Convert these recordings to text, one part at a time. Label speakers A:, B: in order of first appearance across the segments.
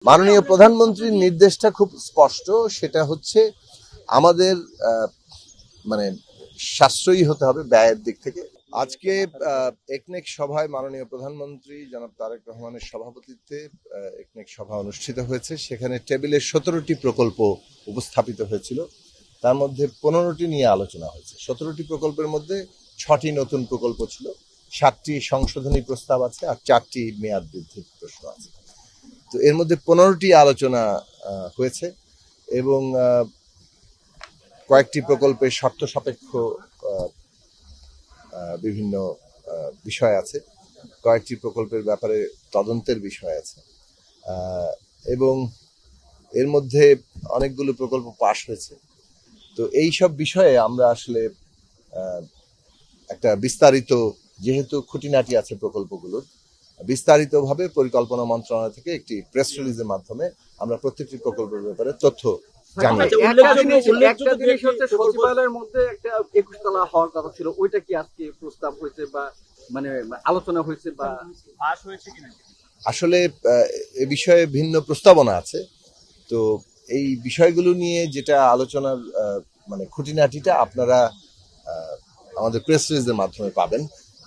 A: মাননীয় প্রধানমন্ত্রীর নির্দেশটা খুব স্পষ্ট, সেটা হচ্ছে আমাদের মানে সাশ্রয়ী হতে হবে ব্যয়ের দিক থেকে। আজকে একনেক সভায় মাননীয় প্রধানমন্ত্রী জনাব তারেক রহমানের সভাপতিত্বে একনেক সভা অনুষ্ঠিত হয়েছে। সেখানে টেবিলে 17টি প্রকল্প উপস্থাপিত হয়েছিল, তার মধ্যে 15টি নিয়ে আলোচনা হয়েছে। 17টি প্রকল্পের মধ্যে 6টি নতুন প্রকল্প ছিল, 7টি সংশোধনী প্রস্তাব আছে আর 4টি মেয়াদ বৃদ্ধির প্রশ্ন আছে। তো এর মধ্যে 15টি আলোচনা হয়েছে এবং কয়েকটি প্রকল্পের শর্ত সাপেক্ষ বিভিন্ন বিষয় আছে, কয়েকটি প্রকল্পের ব্যাপারে তদন্তের বিষয় আছে এবং এর মধ্যে অনেকগুলো প্রকল্প পাশ হয়েছে। তো এই সব বিষয়ে আমরা আসলে একটা বিস্তারিত, যেহেতু খুঁটিনাটি আছে প্রকল্পগুলোর, বিস্তারিতভাবে পরিকল্পনা মন্ত্রণালয় থেকে একটি প্রেস রিলিজের মাধ্যমে আমরা প্রত্যেকটি প্রকল্পের ব্যাপারে তথ্য জানাই।
B: সচিবালয়ের মধ্যে একটা 21 তলা হওয়ার কথা ছিল, ওইটা কি আজকে প্রস্তাব হয়েছে বা মানে আলোচনা হয়েছে বা পাস হয়েছে কিনা?
A: আসলে এ বিষয়ে ভিন্ন প্রস্তাবনা আছে। তো এই বিষয়গুলো নিয়ে যেটা আলোচনার মানে খুঁটিনাটিটা আপনারা আমাদের প্রেস রিলিজের মাধ্যমে পাবেন।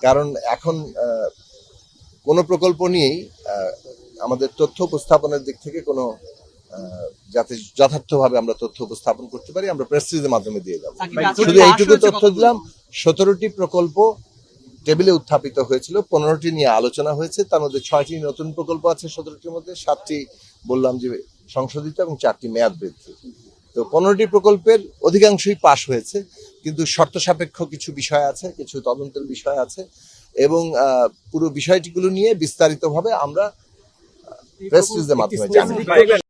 A: কারণ এখন কোনো প্রকল্প নিয়েই আমাদের তথ্য উপস্থাপনের দিক থেকে কোনো যাতে যথার্থভাবে আমরা তথ্য উপস্থাপন করতে পারি, আমরা প্রেস রিলিজের মাধ্যমে দিয়ে যাবো। শুধু এইটুকু তথ্য দিলাম, 17টি প্রকল্প টেবিলে উত্থাপিত হয়েছিল, 15টি নিয়ে আলোচনা হয়েছে। তার মধ্যে 6টি নতুন প্রকল্প আছে 17টির মধ্যে, 7টি বললাম যে সংশোধিত এবং 4টি মেয়াদ বৃদ্ধি। তো 15টি প্রকল্পের অধিকাংশই পাশ হয়েছে, কিন্তু শর্ত সাপেক্ষ কিছু বিষয় আছে, কিছু তদন্তের বিষয় আছে এবং পুরো বিষয়টিগুলো নিয়ে বিস্তারিতভাবে আমরা প্রেস রিলিজের মাধ্যমে জানাই।